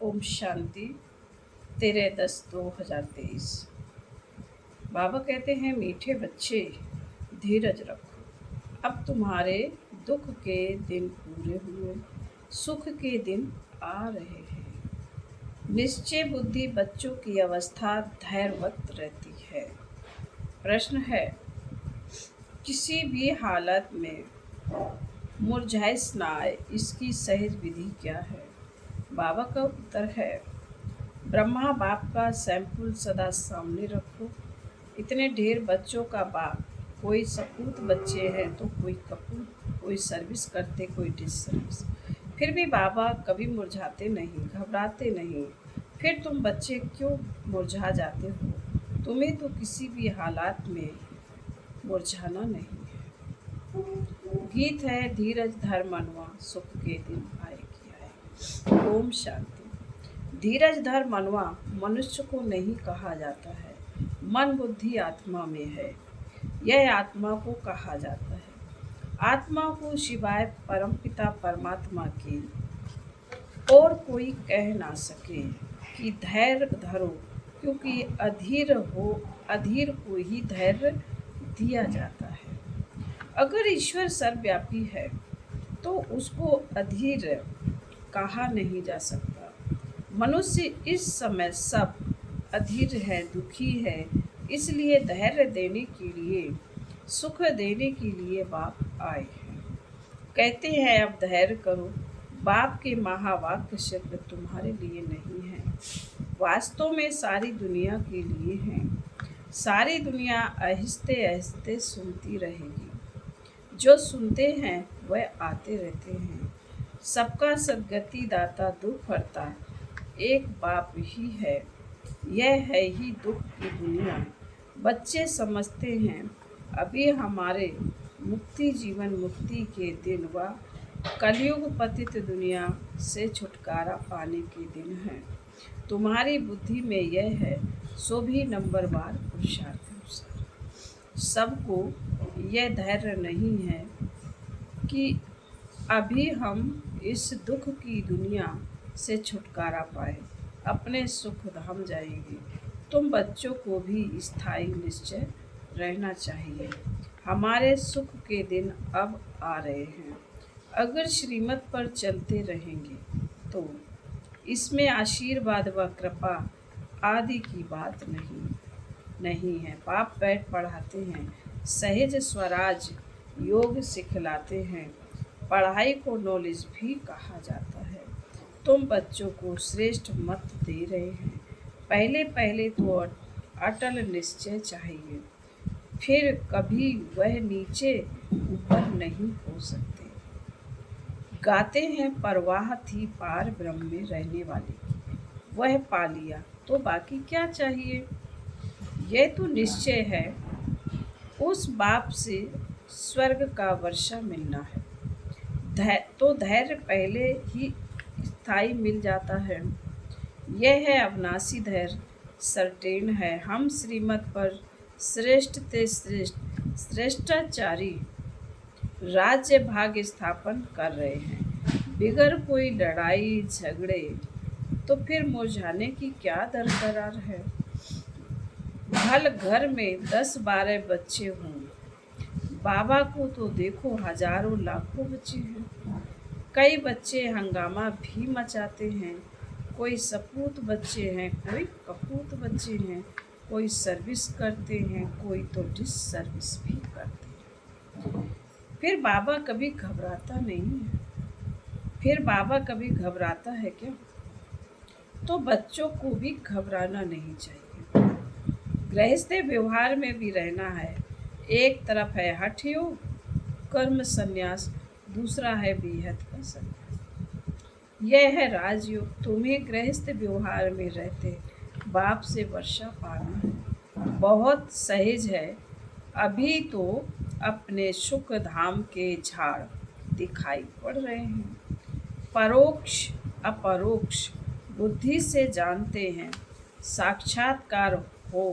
ओम शांति 13/10/2023। बाबा कहते हैं, मीठे बच्चे धीरज रखो। अब तुम्हारे दुख के दिन पूरे हुए, सुख के दिन आ रहे हैं। निश्चय बुद्धि बच्चों की अवस्था धैर्यवत रहती है। प्रश्न है, किसी भी हालत में मुरझाइश न आए, इसकी सहज विधि क्या है? बाबा का उत्तर है, ब्रह्मा बाप का सैंपल सदा सामने रखो। इतने ढेर बच्चों का बाप, कोई सपूत बच्चे हैं तो कोई कपूत, कोई सर्विस करते, कोई डिसर्विस। फिर भी बाबा कभी मुरझाते नहीं, घबराते नहीं। फिर तुम बच्चे क्यों मुरझा जाते हो? तुम्हें तो किसी भी हालात में मुरझाना नहीं है। गीत है, धीरज धर मनवा, सुख के दिन आए कि आए। ओम शांति। धीरज धर मनवा मनुष्य को नहीं कहा जाता है, मन बुद्धि आत्मा में है। यह आत्मा को कहा जाता है। आत्मा को सिवाय परमपिता परमात्मा के और कोई कह ना सके कि धैर्य धरो, क्योंकि अधीर को ही धैर्य दिया जाता है। अगर ईश्वर सर्वव्यापी है तो उसको अधीर कहा नहीं जा सकता। मनुष्य इस समय सब अधीर है, दुखी है, इसलिए धैर्य देने के लिए, सुख देने के लिए बाप आए हैं। कहते हैं, अब धैर्य करो। बाप के महावाक्य सिर्फ तुम्हारे लिए नहीं है, वास्तव में सारी दुनिया के लिए हैं। सारी दुनिया आहिस्ते आहिस्ते सुनती रहेगी। जो सुनते हैं वह आते रहते हैं। सबका सद्गति दाता दुख हरता एक बाप ही है। यह है ही दुख की दुनिया। बच्चे समझते हैं अभी हमारे मुक्ति जीवन मुक्ति के दिन व कलयुग पतित दुनिया से छुटकारा पाने के दिन हैं। तुम्हारी बुद्धि में यह है, सो भी नंबरवार पुरुषार्थ अनुसार। सबको यह धैर्य नहीं है कि अभी हम इस दुख की दुनिया से छुटकारा पाए, अपने सुख धाम जाएंगे। तुम बच्चों को भी स्थायी निश्चय रहना चाहिए। हमारे सुख के दिन अब आ रहे हैं। अगर श्रीमत पर चलते रहेंगे तो इसमें आशीर्वाद व कृपा आदि की बात नहीं है। बाप बैठ पढ़ाते हैं, सहज स्वराज योग सिखलाते हैं। पढ़ाई को नॉलेज भी कहा जाता है। तुम बच्चों को श्रेष्ठ मत दे रहे हैं। पहले तो अटल निश्चय चाहिए, फिर कभी वह नीचे ऊपर नहीं हो सकते। गाते हैं, परवाह थी पार ब्रह्म में रहने वाले की, वह पा लिया तो बाकी क्या चाहिए। यह तो निश्चय है, उस बाप से स्वर्ग का वर्षा मिलना है। तो धैर्य पहले ही स्थायी मिल जाता है। यह है अविनाशी धैर्य, सर्टेन है। हम श्रीमत पर श्रेष्ठ ते श्रेष्ठ श्रेष्ठाचारी राज्य भाग्य स्थापन कर रहे हैं। बिगर कोई लड़ाई झगड़े तो फिर मुरझाने की क्या दरकार है। भल घर में 10-12 बच्चे हों, बाबा को तो देखो हजारों लाखों बच्चे हैं। कई बच्चे हंगामा भी मचाते हैं। कोई सपूत बच्चे हैं, कोई कपूत बच्चे हैं, कोई सर्विस करते हैं, कोई तो डिस सर्विस भी करते हैं। फिर बाबा कभी घबराता नहीं है। फिर बाबा कभी घबराता है क्या? तो बच्चों को भी घबराना नहीं चाहिए। गृहस्थ व्यवहार में भी रहना है। एक तरफ है हठ योग कर्म संन्यास, दूसरा है बेहद का संन्यास। यह है राजयोग। तुम्हें गृहस्थ व्यवहार में रहते बाप से वर्षा पाना है, बहुत सहज है। अभी तो अपने सुख धाम के झाड़ दिखाई पड़ रहे हैं। परोक्ष अपरोक्ष बुद्धि से जानते हैं। साक्षात्कार हो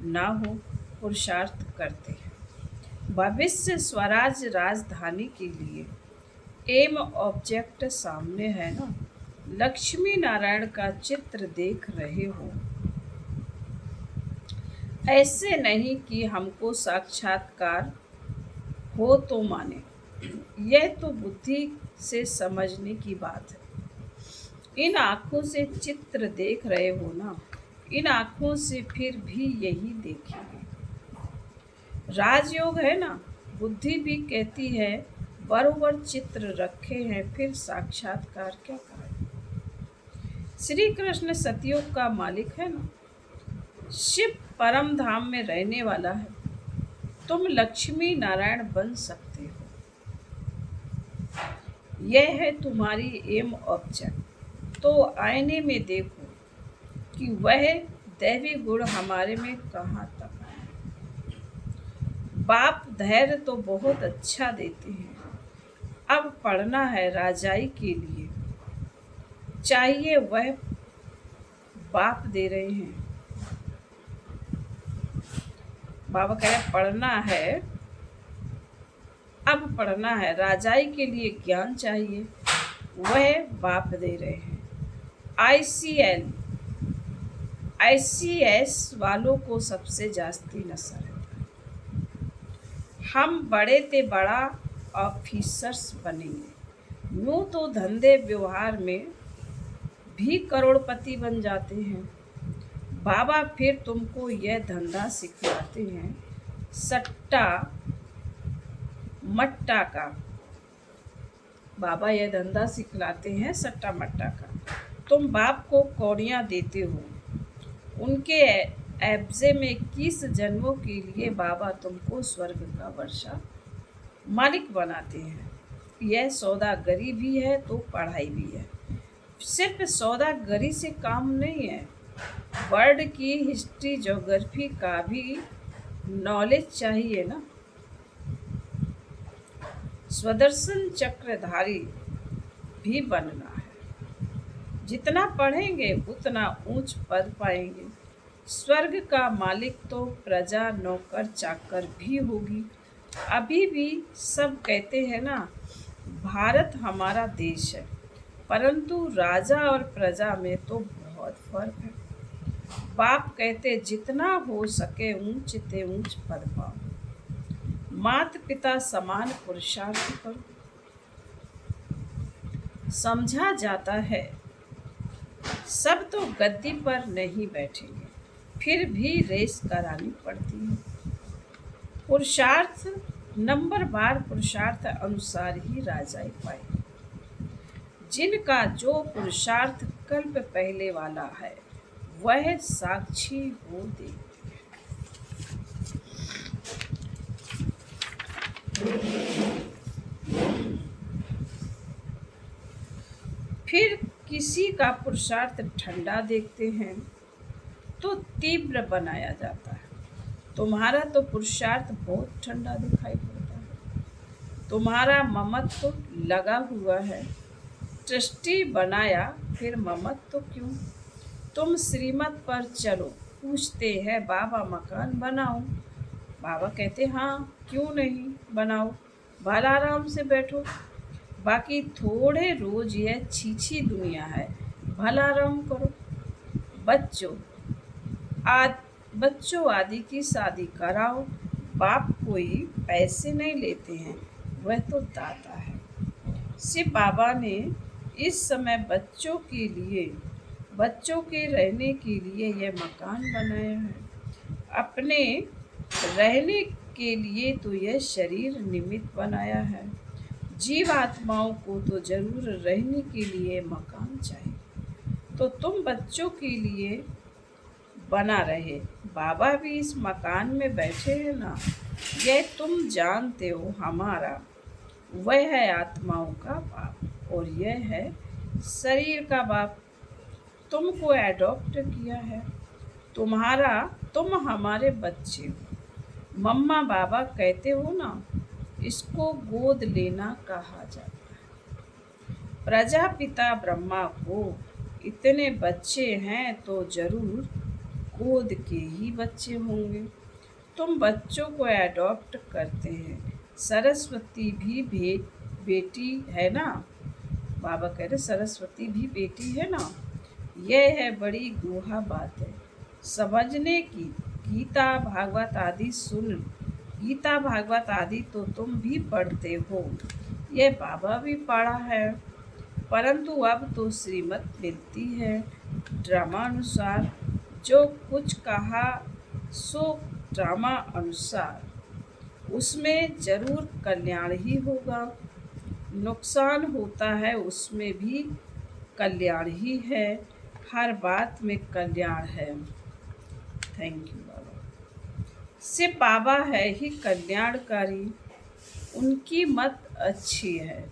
ना हो, पुरुषार्थ करते हैं। भविष्य स्वराज राजधानी के लिए एम ऑब्जेक्ट सामने है ना। लक्ष्मी नारायण का चित्र देख रहे हो। ऐसे नहीं कि हमको साक्षात्कार हो तो माने, यह तो बुद्धि से समझने की बात है। इन आँखों से चित्र देख रहे हो ना, इन आँखों से फिर भी यही देखेंगे। राजयोग है ना, बुद्धि भी कहती है बरोबर चित्र रखे हैं, फिर साक्षात्कार क्या करें। श्री कृष्ण सतयुग का मालिक है ना, शिव परम धाम में रहने वाला है। तुम लक्ष्मी नारायण बन सकते हो। यह है तुम्हारी एम ऑब्जेक्ट। तो आईने में देखो कि वह दैवी गुण हमारे में कहाँ तक है। बाप धैर्य तो बहुत अच्छा देते हैं। अब पढ़ना है राजाई के लिए, चाहिए वह बाप दे रहे हैं। बाबा कह रहे पढ़ना है, अब पढ़ना है राजाई के लिए ज्ञान चाहिए, वह बाप दे रहे हैं। ICS वालों को सबसे जास्ती नशा रहता है। हम बड़े ते बड़ा ऑफिसर्स बनेंगे। यूं तो धंधे व्यवहार में भी करोड़पति बन जाते हैं। बाबा फिर तुमको यह धंधा सिखलाते हैं, सट्टा मट्टा का। बाबा यह धंधा सिखलाते हैं सट्टा मट्टा का। तुम बाप को कौड़ियाँ देते हो। उनके एब्जे में 21 जन्मों के लिए बाबा तुमको स्वर्ग का वर्षा मालिक बनाते हैं। यह सौदागरी भी है तो पढ़ाई भी है। सिर्फ सौदागरी से काम नहीं है, वर्ल्ड की हिस्ट्री ज्योग्राफी का भी नॉलेज चाहिए ना। स्वदर्शन चक्रधारी भी बनना है। जितना पढ़ेंगे उतना ऊंच पद पाएंगे। स्वर्ग का मालिक तो प्रजा नौकर चाकर भी होगी। अभी भी सब कहते हैं ना, भारत हमारा देश है, परंतु राजा और प्रजा में तो बहुत फर्क है। बाप कहते जितना हो सके ऊंच ते ऊंच पद पाओ, माता पिता समान पुरुषार्थ करो। समझा जाता है सब तो गद्दी पर नहीं बैठेंगे, फिर भी रेस करानी पड़ती है। पुरुषार्थ नंबर बार पुरुषार्थ अनुसार ही राजाई पाए। जिनका जो पुरुषार्थ कल्प पहले वाला है, वह साक्षी हो दे। फिर किसी का पुरुषार्थ ठंडा देखते हैं तो तीव्र बनाया जाता है। तुम्हारा तो पुरुषार्थ बहुत ठंडा दिखाई पड़ता है। तुम्हारा ममत्व तो लगा हुआ है। ट्रस्टी बनाया फिर ममत्व तो क्यों। तुम श्रीमत पर चलो, पूछते हैं बाबा मकान बनाओ। बाबा कहते हाँ क्यों नहीं बनाओ, भला आराम से बैठो। बाकी थोड़े रोज यह छीछी दुनिया है, भला आराम करो। बच्चों आदि की शादी कराओ। बाप कोई पैसे नहीं लेते हैं, वह तो दाता है। शिव बाबा ने इस समय बच्चों के रहने के लिए यह मकान बनाया है। अपने रहने के लिए तो यह शरीर निमित्त बनाया है। जीव आत्माओं को तो जरूर रहने के लिए मकान चाहिए, तो तुम बच्चों के लिए बना रहे। बाबा भी इस मकान में बैठे हैं ना, यह तुम जानते हो। हमारा वह है आत्माओं का बाप और यह है शरीर का बाप। तुमको एडॉप्ट किया है, तुम हमारे बच्चे हो। मम्मा बाबा कहते हो ना, इसको गोद लेना कहा जाता है। प्रजापिता ब्रह्मा को इतने बच्चे हैं तो जरूर गोद के ही बच्चे होंगे। तुम बच्चों को एडॉप्ट करते हैं। सरस्वती भी बेटी है ना। बाबा कह रहे सरस्वती भी बेटी है ना। यह है बड़ी गुहा बात है समझने की। गीता भागवत आदि सुन, गीता भागवत आदि तो तुम भी पढ़ते हो, यह बाबा भी पढ़ा है, परंतु अब तो श्रीमत मिलती है ड्रामा अनुसार। जो कुछ कहा सो ड्रामा अनुसार, उसमें जरूर कल्याण ही होगा। नुकसान होता है उसमें भी कल्याण ही है। हर बात में कल्याण है। थैंक यू बाबा। सिर्फ बाबा है ही कल्याणकारी, उनकी मत अच्छी है।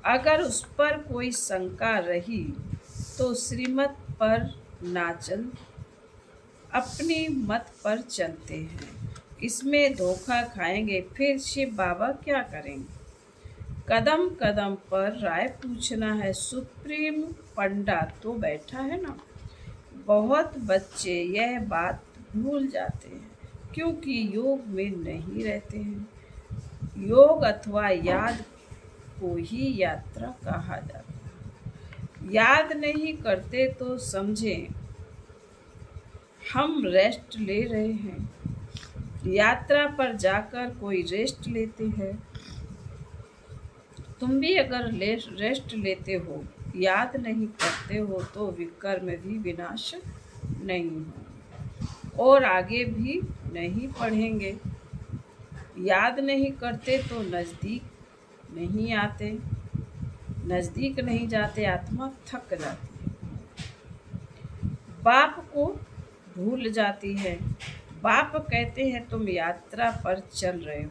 अगर उस पर कोई शंका रही तो श्रीमत पर ना चल, अपनी मत पर चलते हैं। इसमें धोखा खाएंगे फिर शिव बाबा क्या करेंगे। कदम कदम पर राय पूछना है, सुप्रीम पंडा तो बैठा है ना। बहुत बच्चे यह बात भूल जाते हैं क्योंकि योग में नहीं रहते हैं। योग अथवा याद को ही यात्रा कहा जाता है। याद नहीं करते तो समझें हम रेस्ट ले रहे हैं। यात्रा पर जाकर कोई रेस्ट लेते हैं। तुम भी अगर रेस्ट लेते हो, याद नहीं करते हो तो विकर्म भी विनाश नहीं हो और आगे भी नहीं पढ़ेंगे। याद नहीं करते तो नज़दीक नहीं आते, नज़दीक नहीं जाते, आत्मा थक जाती है, बाप को भूल जाती है। बाप कहते हैं तुम यात्रा पर चल रहे हो,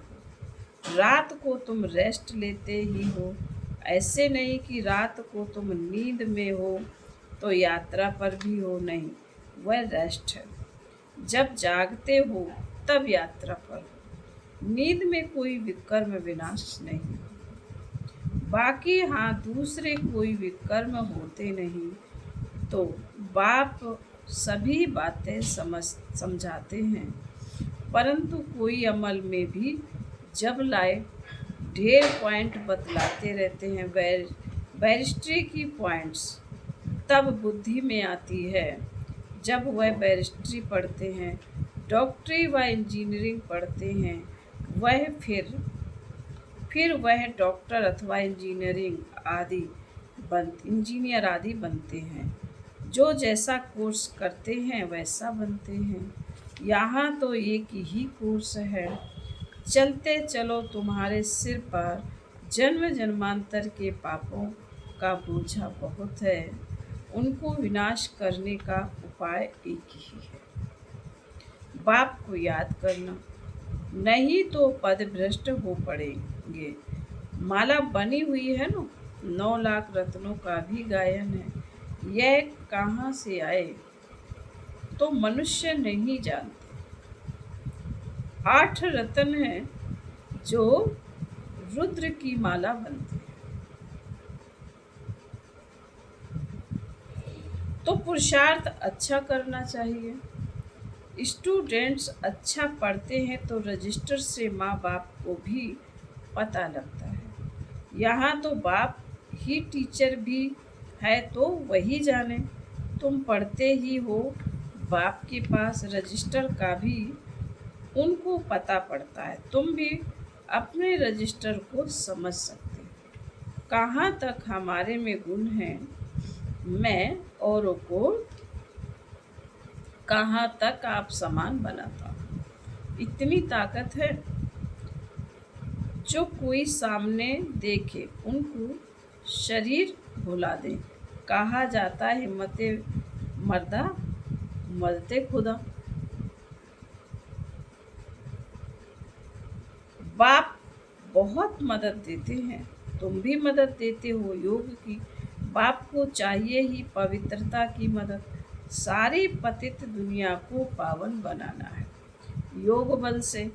रात को तुम रेस्ट लेते ही हो। ऐसे नहीं कि रात को तुम नींद में हो तो यात्रा पर भी हो, नहीं, वह रेस्ट है। जब जागते हो तब यात्रा पर हो। नींद में कोई विकर्म विनाश नहीं। बाकी हाँ दूसरे कोई विकर्म होते नहीं। तो बाप सभी बातें समझाते हैं, परंतु कोई अमल में भी जब लाए ढेर पॉइंट बतलाते रहते हैं, बैरिस्ट्री की पॉइंट्स तब बुद्धि में आती है जब वह बैरिस्ट्री पढ़ते हैं, डॉक्टरी व इंजीनियरिंग पढ़ते हैं, वह फिर वह डॉक्टर अथवा इंजीनियर आदि बनते हैं। जो जैसा कोर्स करते हैं वैसा बनते हैं। यहाँ तो एक ही कोर्स है। चलते चलो तुम्हारे सिर पर जन्म जन्मांतर के पापों का बोझा बहुत है, उनको विनाश करने का उपाय एक ही है, बाप को याद करना, नहीं तो पदभ्रष्ट हो पड़ेंगे। माला बनी हुई है ना, 9 लाख रत्नों का भी गायन है। यह कहाँ से आए तो मनुष्य नहीं जानते। 8 रत्न हैं जो रुद्र की माला बनती है। तो पुरुषार्थ अच्छा करना चाहिए। स्टूडेंट्स अच्छा पढ़ते हैं तो रजिस्टर से माँ बाप को भी पता लगता है। यहाँ तो बाप ही टीचर भी है तो वही जाने। तुम पढ़ते ही हो, बाप के पास रजिस्टर का भी उनको पता पड़ता है। तुम भी अपने रजिस्टर को समझ सकते हो। कहाँ तक हमारे में गुण है, मैं औरों को कहाँ तक आप समान बनाता हूँ। इतनी ताकत है। जो कोई सामने देखे उनको शरीर भुला दे। कहा जाता है हिम्मते मर्दा मरते खुदा। बाप बहुत मदद देते हैं, तुम भी मदद देते हो योग की। बाप को चाहिए ही पवित्रता की मदद। सारी पतित दुनिया को पावन बनाना है योग बल से।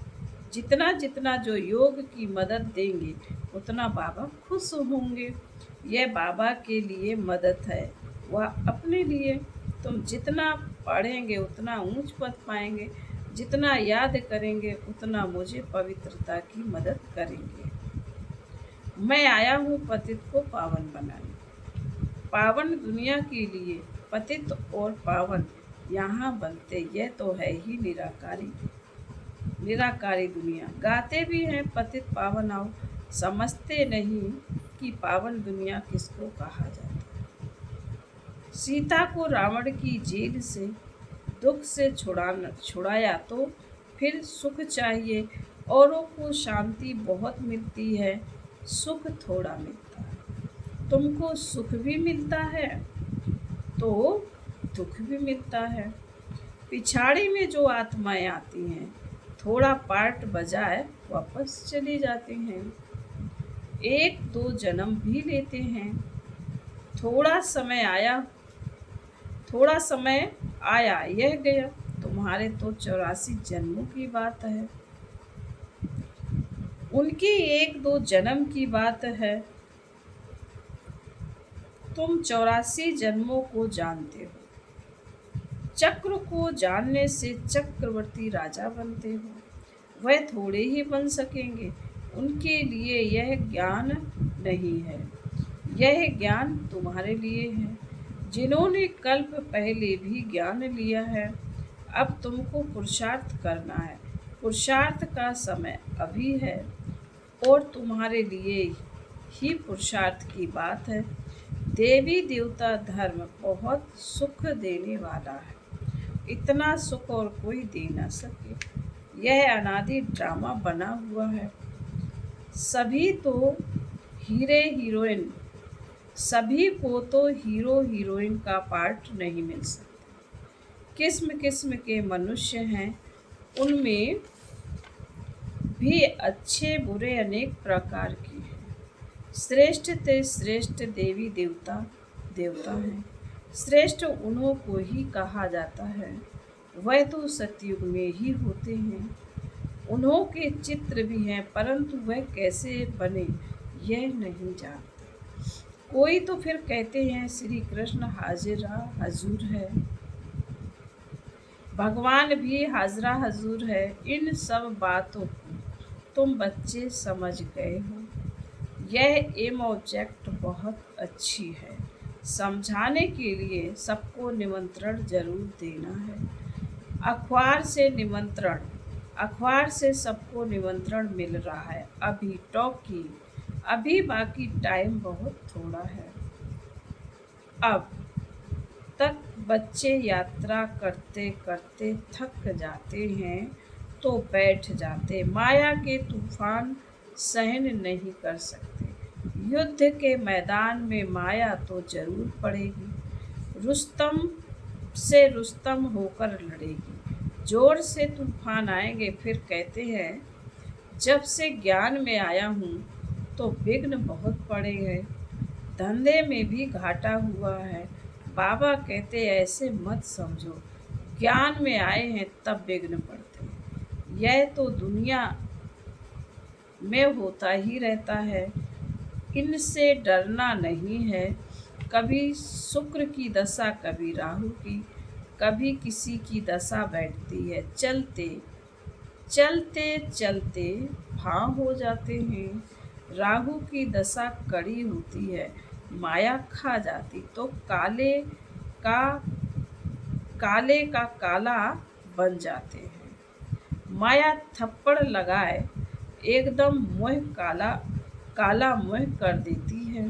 जितना जितना जो योग की मदद देंगे उतना बाबा खुश होंगे। यह बाबा के लिए मदद है, वह अपने लिए। तुम जितना पढ़ेंगे उतना ऊंच पद पाएंगे, जितना याद करेंगे उतना मुझे पवित्रता की मदद करेंगे। मैं आया हूँ पतित को पावन बनाने। पावन दुनिया के लिए पतित और पावन यहाँ बनते, यह तो है ही निराकारी। निराकारी दुनिया गाते भी हैं पतित पावन आओ, समझते नहीं कि पावन दुनिया किसको कहा जाता है। सीता को रावण की जेल से दुख से छुड़ाया तो फिर सुख चाहिए। औरों को शांति बहुत मिलती है, सुख थोड़ा मिलता है। तुमको सुख भी मिलता है तो दुख भी मिलता है। पिछाड़ी में जो आत्माएं आती हैं, थोड़ा पार्ट बजाए वापस चली जाती हैं। एक दो जन्म भी लेते हैं। थोड़ा समय आया, थोड़ा समय आया यह गया। तुम्हारे तो 84 जन्मों की बात है, उनकी एक दो जन्म की बात है। तुम 84 जन्मों को जानते हो, चक्र को जानने से चक्रवर्ती राजा बनते हो। वह थोड़े ही बन सकेंगे, उनके लिए यह ज्ञान नहीं है। यह ज्ञान तुम्हारे लिए है, जिन्होंने कल्प पहले भी ज्ञान लिया है। अब तुमको पुरुषार्थ करना है, पुरुषार्थ का समय अभी है और तुम्हारे लिए ही पुरुषार्थ की बात है। देवी देवता धर्म बहुत सुख देने वाला है, इतना सुख और कोई दे ना सके। यह अनादि ड्रामा बना हुआ है। सभी तो हीरे हीरोइन, सभी को तो हीरो हीरोइन का पार्ट नहीं मिल सकता। किस्म किस्म के मनुष्य हैं, उनमें भी अच्छे बुरे अनेक प्रकार के हैं। श्रेष्ठ ते श्रेष्ठ देवी देवता देवता हैं। श्रेष्ठ उन्हों को ही कहा जाता है, वह तो सतयुग में ही होते हैं। उन्हों के चित्र भी हैं, परंतु वह कैसे बने यह नहीं जानते। कोई तो फिर कहते हैं श्री कृष्ण हाजिरा हजूर है, भगवान भी हाजरा हजूर है। इन सब बातों को तुम बच्चे समझ गए हो। यह एम ऑब्जेक्ट बहुत अच्छी है, समझाने के लिए सबको निमंत्रण जरूर देना है। अखबार से सबको निमंत्रण मिल रहा है। अभी टॉकी, अभी बाकी टाइम बहुत थोड़ा है। अब तक बच्चे यात्रा करते करते थक जाते हैं तो बैठ जाते, माया के तूफान सहन नहीं कर सकते। युद्ध के मैदान में माया तो जरूर पड़ेगी, रुस्तम से रुस्तम होकर लड़ेगी। जोर से तूफान आएंगे, फिर कहते हैं जब से ज्ञान में आया हूँ तो विघ्न बहुत पड़े हैं, धंधे में भी घाटा हुआ है। बाबा कहते ऐसे मत समझो, ज्ञान में आए हैं तब विघ्न पड़ते हैं। यह तो दुनिया में होता ही रहता है, इनसे डरना नहीं है। कभी शुक्र की दशा, कभी राहु की, कभी किसी की दशा बैठती है। चलते चलते चलते भाव हो जाते हैं। राहु की दशा कड़ी होती है, माया खा जाती तो का काला बन जाते हैं। माया थप्पड़ लगाए एकदम मुँह काला मुँह कर देती है।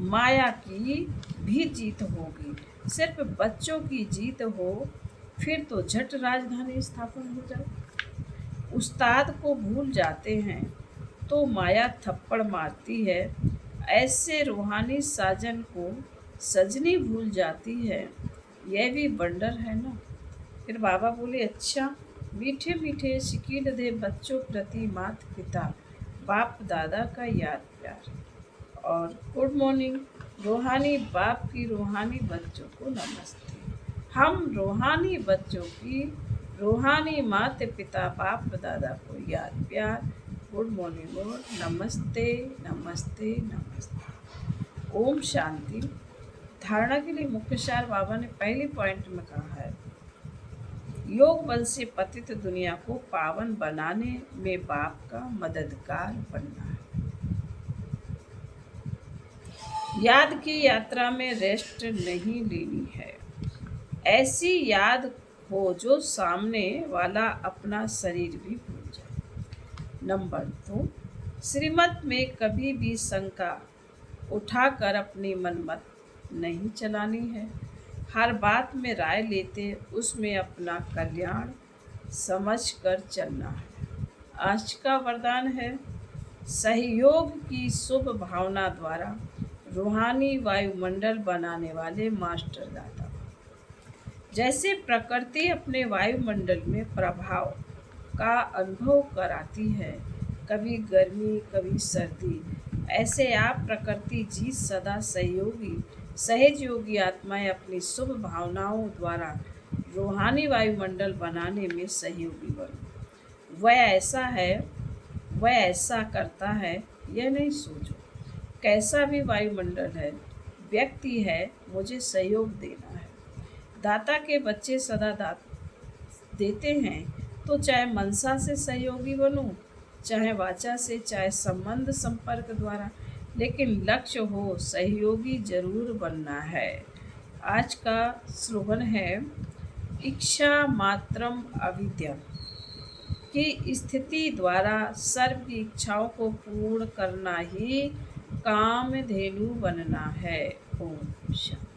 माया की भी जीत होगी, सिर्फ बच्चों की जीत हो, फिर तो झट राजधानी स्थापन हो जाए। उस्ताद को भूल जाते हैं तो माया थप्पड़ मारती है। ऐसे रूहानी साजन को सजनी भूल जाती है, यह भी वंडर है ना। फिर बाबा बोले अच्छा, मीठे मीठे शिकील दे बच्चों प्रति माता पिता बाप दादा का याद प्यार। और गुड मॉर्निंग, रूहानी बाप की रूहानी बच्चों को नमस्ते। हम रूहानी बच्चों की रूहानी माता पिता बाप दादा को याद प्यार। गुड मॉर्निंग और नमस्ते नमस्ते नमस्ते। ओम शांति। धारणा के लिए मुख्य सार बाबा ने पहले पॉइंट में कहा है, योग बल से पतित दुनिया को पावन बनाने में बाप का मददगार बनना है। याद की यात्रा में रेस्ट नहीं लेनी है। ऐसी याद हो जो सामने वाला अपना शरीर भी भूल जाए। नंबर 2, श्रीमत में कभी भी शंका उठाकर अपनी मनमत नहीं चलानी है। हर बात में राय लेते उसमें अपना कल्याण समझ कर चलना है। आज का वरदान है, सहयोग की शुभ भावना द्वारा रूहानी वायुमंडल बनाने वाले मास्टर दाता। जैसे प्रकृति अपने वायुमंडल में प्रभाव का अनुभव कराती है, कभी गर्मी कभी सर्दी, ऐसे आप प्रकृति जी सदा सहयोगी आत्माएं अपनी शुभ भावनाओं द्वारा रूहानी वायुमंडल बनाने में सहयोगी बनो। वह ऐसा करता है, यह नहीं सोचो कैसा भी वायुमंडल है, व्यक्ति है, मुझे सहयोग देना है। दाता के बच्चे सदा देते हैं, तो चाहे मनसा से सहयोगी बनो, चाहे वाचा से, चाहे संबंध संपर्क द्वारा, लेकिन लक्ष्य हो सहयोगी जरूर बनना है। आज का स्लोगन है, इच्छा मात्रम अविद्या, की स्थिति द्वारा सर्व की इच्छाओं को पूर्ण करना ही कामधेनु बनना है। ओम शांति।